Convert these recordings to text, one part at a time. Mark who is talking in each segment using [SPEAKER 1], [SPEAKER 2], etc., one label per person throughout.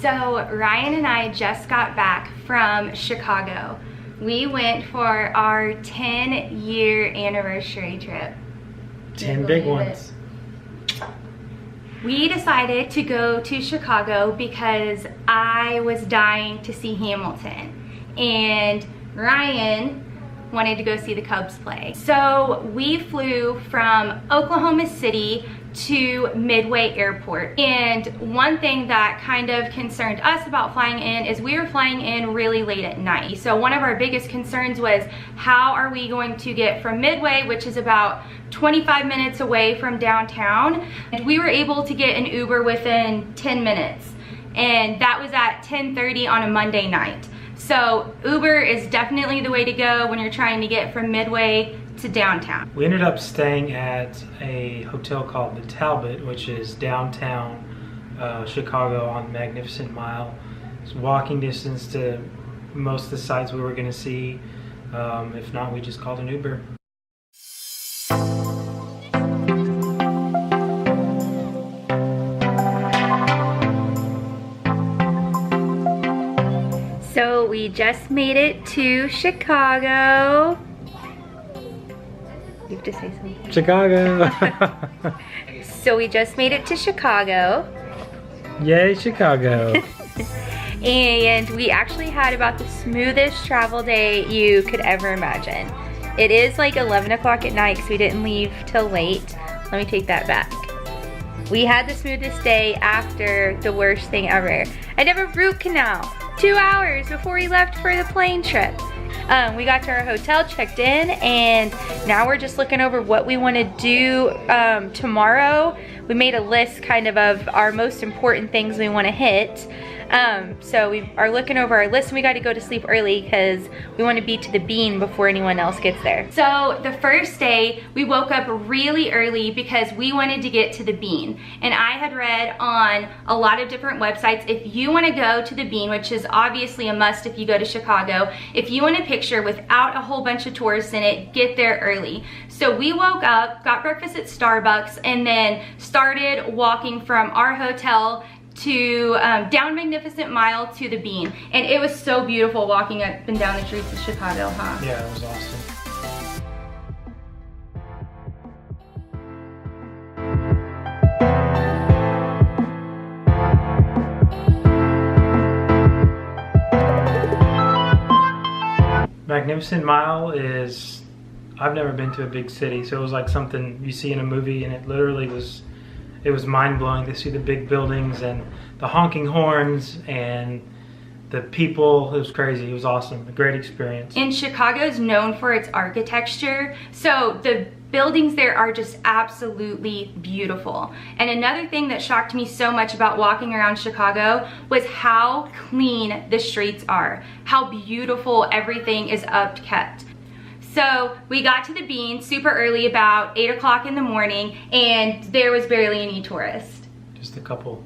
[SPEAKER 1] So Ryan and I just got back from Chicago. We went for our 10-year anniversary trip.
[SPEAKER 2] 10 big ones.
[SPEAKER 1] We decided to go to Chicago because I was dying to see Hamilton, and Ryan wanted to go see the Cubs play. So we flew from Oklahoma City to Midway Airport. And one thing that kind of concerned us about flying in is we were flying in really late at night. So one of our biggest concerns was, how are we going to get from Midway, which is about 25 minutes away from downtown? And we were able to get an Uber within 10 minutes. And that was at 10:30 on a Monday night. So Uber is definitely the way to go when you're trying to get from Midway to downtown.
[SPEAKER 2] We ended up staying at a hotel called the Talbot, which is downtown Chicago on Magnificent Mile. It's walking distance to most of the sites we were going to see. If not, we just called an Uber.
[SPEAKER 1] So we just made it to Chicago. You have to say something.
[SPEAKER 2] Chicago.
[SPEAKER 1] So we just made it to Chicago.
[SPEAKER 2] Yay, Chicago.
[SPEAKER 1] And we actually had about the smoothest travel day you could ever imagine. It is like 11 o'clock at night because we didn't leave till late. Let me take that back. We had the smoothest day after the worst thing ever. I have a root canal 2 hours before we left for the plane trip. We got to our hotel, checked in, and now we're just looking over what we want to do tomorrow. We made a list kind of our most important things we want to hit. So we are looking over our list, and we got to go to sleep early because we want to be to the Bean before anyone else gets there. So the first day, we woke up really early because we wanted to get to the Bean. And I had read on a lot of different websites, if you want to go to the Bean, which is obviously a must if you go to Chicago, if you want a picture without a whole bunch of tourists in it, get there early. So we woke up, got breakfast at Starbucks, and then started walking from our hotel to down Magnificent Mile to the Bean. And it was so beautiful walking up and down the streets of Chicago, huh?
[SPEAKER 2] Yeah, it was awesome. Magnificent Mile is, I've never been to a big city, so it was like something you see in a movie, and it literally was, it was mind-blowing to see the big buildings and the honking horns and the people. It was crazy. It was awesome. A great experience.
[SPEAKER 1] And Chicago is known for its architecture, so the buildings there are just absolutely beautiful. And another thing that shocked me so much about walking around Chicago was how clean the streets are, how beautiful everything is upkept. So we got to the Bean super early, about 8 o'clock in the morning, and there was barely any tourists.
[SPEAKER 2] Just a couple.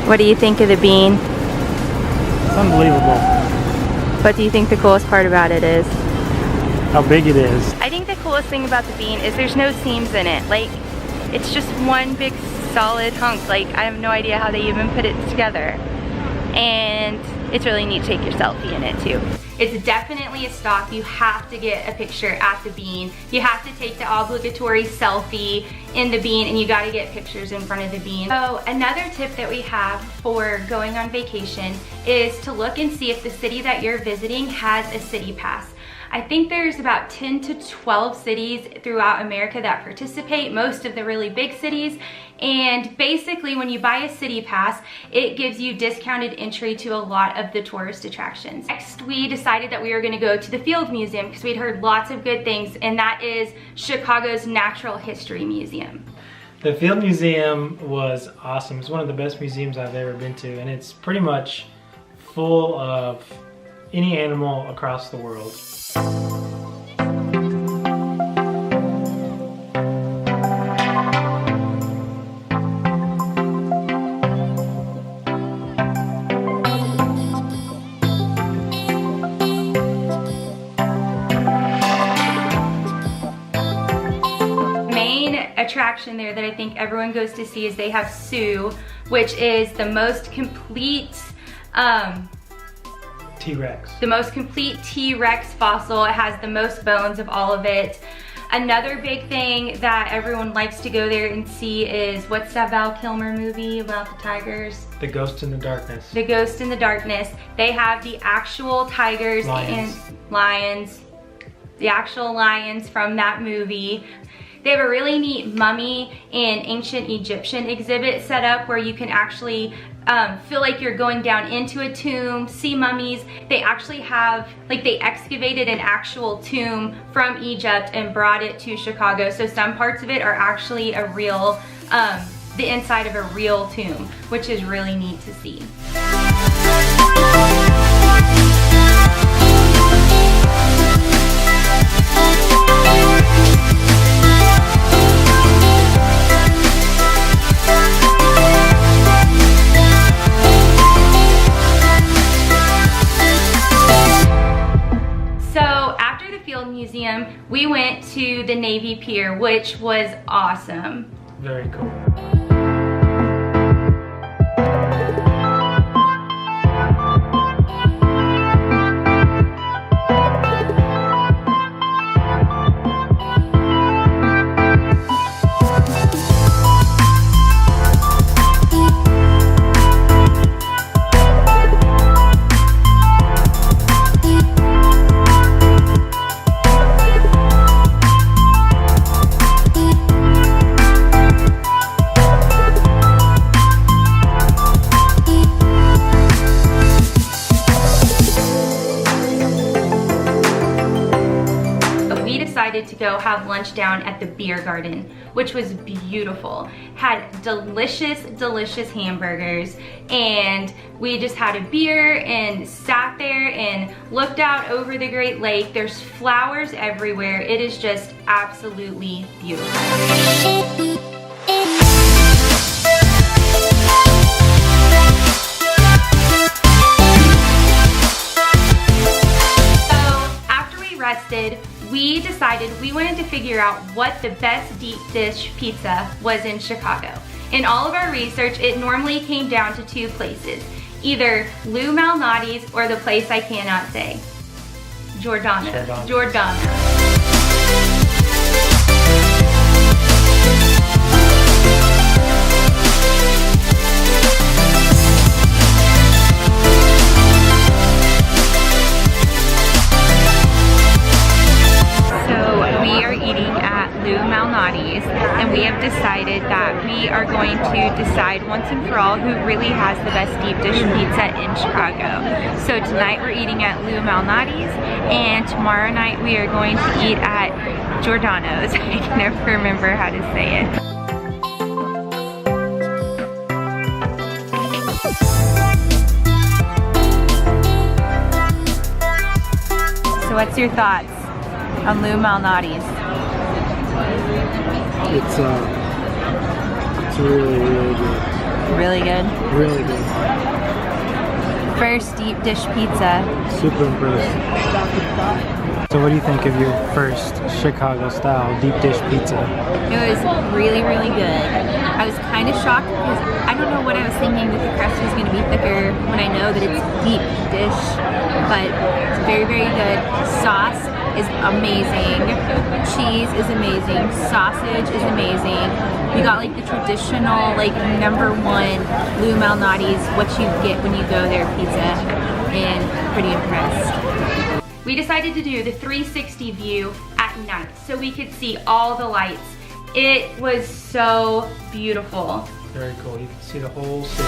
[SPEAKER 1] What do you think of the Bean?
[SPEAKER 2] It's unbelievable.
[SPEAKER 1] What do you think the coolest part about it is?
[SPEAKER 2] How big it is.
[SPEAKER 1] I think the coolest thing about the Bean is there's no seams in it. Like, it's just one big solid hunk. Like, I have no idea how they even put it together. And it's really neat to take your selfie in it too. It's definitely a stop. You have to get a picture at the Bean. You have to take the obligatory selfie in the Bean, and you gotta get pictures in front of the Bean. So another tip that we have for going on vacation is to look and see if the city that you're visiting has a city pass. I think there's about 10 to 12 cities throughout America that participate, most of the really big cities. And basically when you buy a city pass, it gives you discounted entry to a lot of the tourist attractions. Next, we decided that we were gonna go to the Field Museum because we'd heard lots of good things, and that is Chicago's Natural History Museum.
[SPEAKER 2] The Field Museum was awesome. It's one of the best museums I've ever been to, and it's pretty much full of any animal across the world.
[SPEAKER 1] Attraction there that I think everyone goes to see is they have Sue, which is the most complete
[SPEAKER 2] T-Rex.
[SPEAKER 1] The most complete T-Rex fossil. It has the most bones of all of it. Another big thing that everyone likes to go there and see is, what's that Val Kilmer movie about the tigers?
[SPEAKER 2] The Ghost in the Darkness.
[SPEAKER 1] The Ghost in the Darkness. They have the actual tigers and lions. The actual lions from that movie. They have a really neat mummy and ancient Egyptian exhibit set up where you can actually feel like you're going down into a tomb, see mummies. They actually have, like, they excavated an actual tomb from Egypt and brought it to Chicago. So some parts of it are actually a real, the inside of a real tomb, which is really neat to see. Museum, we went to the Navy Pier, which was awesome.
[SPEAKER 2] Very cool. To go have lunch down at the beer garden, which was beautiful. Had delicious hamburgers, and we just had a beer and sat there and looked out over the Great Lake. There's flowers everywhere. It is just absolutely beautiful. We decided we wanted to figure out what the best deep dish pizza was in Chicago. In all of our research, it normally came down to two places, either Lou Malnati's or the place I cannot say, Giordano's. And we have decided that we are going to decide once and for all who really has the best deep dish pizza in Chicago. So tonight we're eating at Lou Malnati's, and tomorrow night we are going to eat at Giordano's. I can never remember how to say it. So what's your thoughts on Lou Malnati's?
[SPEAKER 3] It's really good.
[SPEAKER 1] Really good?
[SPEAKER 3] Really good.
[SPEAKER 1] First deep dish pizza.
[SPEAKER 3] Super impressed. So what do you think of your first Chicago style deep dish pizza?
[SPEAKER 1] It was really good. I was kind of shocked because I don't know what I was thinking that the crust was going to be thicker when I know that it's deep dish, but it's very good. Sauce is amazing. Cheese is amazing. Sausage is amazing. We got like the traditional, like #1 Lou Malnati's, what you get when you go there pizza, and pretty impressed. We decided to do the 360 view at night so we could see all the lights. It was so beautiful.
[SPEAKER 2] Very cool. You can see the whole city.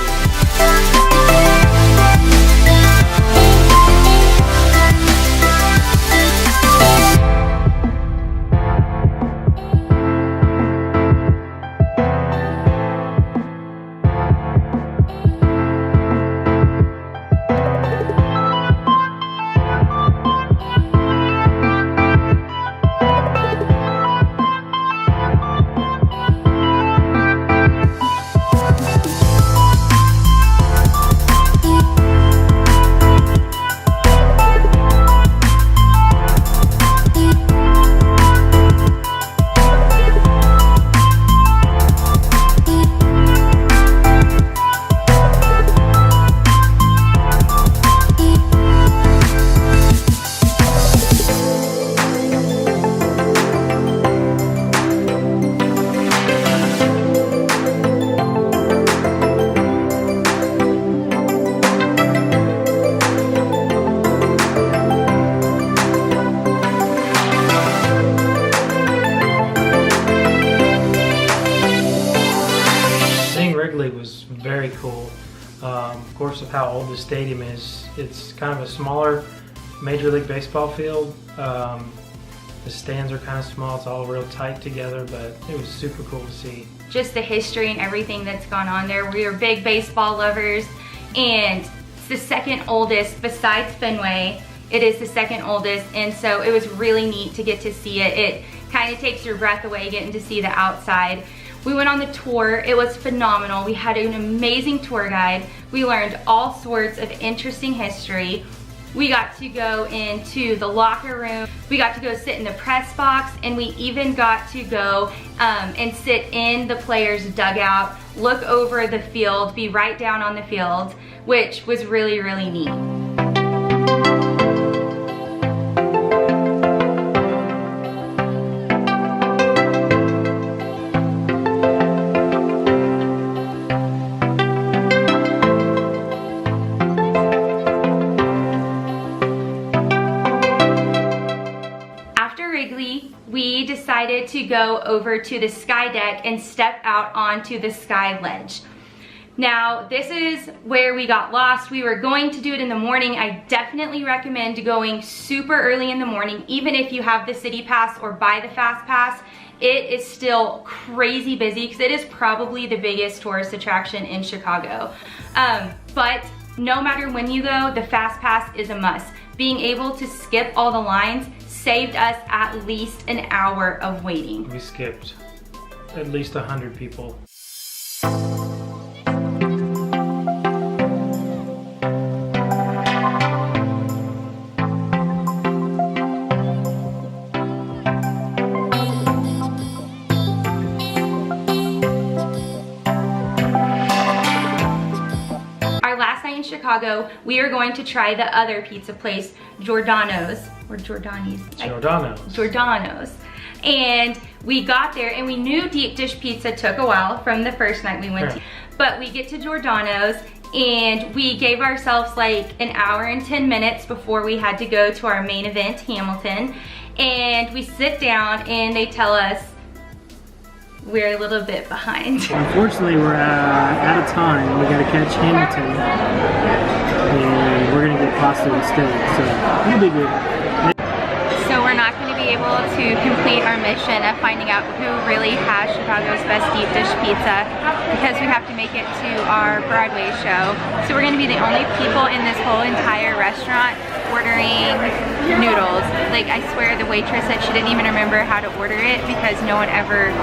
[SPEAKER 2] very cool. Of course, of how old the stadium is, it's kind of a smaller Major League Baseball field. The stands are kind of small, it's all real tight together, but it was super cool to see.
[SPEAKER 1] Just the history and everything that's gone on there. We are big baseball lovers, and it's the second oldest besides Fenway. It is the second oldest, and so it was really neat to get to see it. It kind of takes your breath away getting to see the outside. We went on the tour. It was phenomenal. We had an amazing tour guide. We learned all sorts of interesting history. We got to go into the locker room. We got to go sit in the press box, and we even got to go and sit in the players' dugout, look over the field, be right down on the field, which was really, really neat. We decided to go over to the SkyDeck and step out onto the sky ledge. Now, this is where we got lost. We were going to do it in the morning. I definitely recommend going super early in the morning, even if you have the city pass or buy the fast pass. It is still crazy busy because it is probably the biggest tourist attraction in Chicago. But no matter when you go, the fast pass is a must. Being able to skip all the lines saved us at least an hour of waiting.
[SPEAKER 2] We skipped at least 100 people.
[SPEAKER 1] Our last night in Chicago, we are going to try the other pizza place, Giordano's. Or Giordani's. Giordano's. And we got there, and we knew deep dish pizza took a while from the first night we went to. But we get to Giordano's, and we gave ourselves like an hour and 10 minutes before we had to go to our main event, Hamilton. And we sit down, and they tell us we're a little bit behind.
[SPEAKER 3] Unfortunately, we're out of time. We gotta catch Hamilton, and we're gonna get pasta instead, so it'll be good.
[SPEAKER 1] So we're not going to be able to complete our mission of finding out who really has Chicago's best deep dish pizza because we have to make it to our Broadway show. So we're going to be the only people in this whole entire restaurant ordering noodles. Like, I swear the waitress said she didn't even remember how to order it because no one ever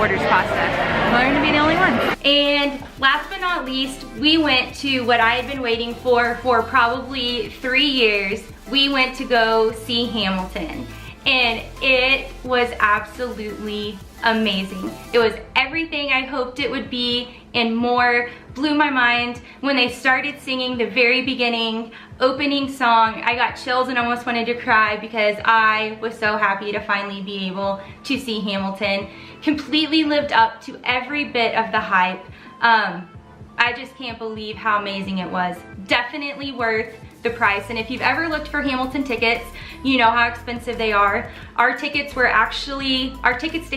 [SPEAKER 1] orders pasta. We're going to be the only ones. And last but not least, we went to what I had been waiting for probably 3 years. We went to go see Hamilton, and it was absolutely amazing. It was everything I hoped it would be and more. Blew my mind when they started singing the very beginning opening song. I got chills and almost wanted to cry because I was so happy to finally be able to see Hamilton. Completely lived up to every bit of the hype. I just can't believe how amazing it was. Definitely worth the price, and if you've ever looked for Hamilton tickets, you know how expensive they are. Our tickets to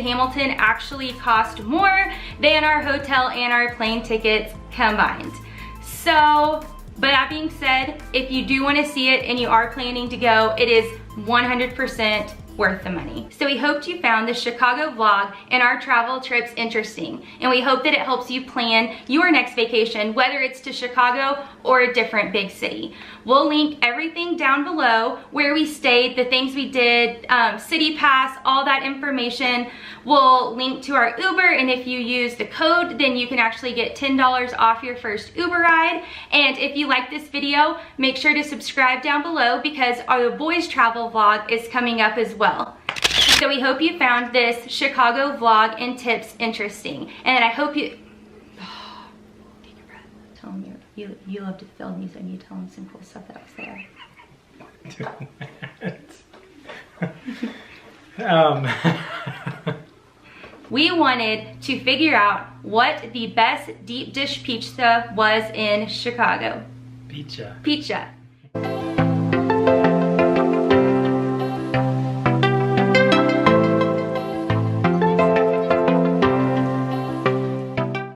[SPEAKER 1] Hamilton actually cost more than our hotel and our plane tickets combined. So, but that being said, if you do want to see it and you are planning to go, it is 100% worth the money. So we hoped you found the Chicago vlog and our travel trips interesting, and we hope that it helps you plan your next vacation, whether it's to Chicago or a different big city. We'll link everything down below, where we stayed, the things we did, city pass, all that information. We'll link to our Uber, and if you use the code, then you can actually get $10 off your first Uber ride. And if you like this video, make sure to subscribe down below because our boys travel vlog is coming up as well. So we hope you found this Chicago vlog and tips interesting, and I hope you take a breath. Tell them you love to film these, and you tell them some cool stuff that was there. We wanted to figure out what the best deep dish pizza was in Chicago.
[SPEAKER 2] Pizza.
[SPEAKER 1] Pizza.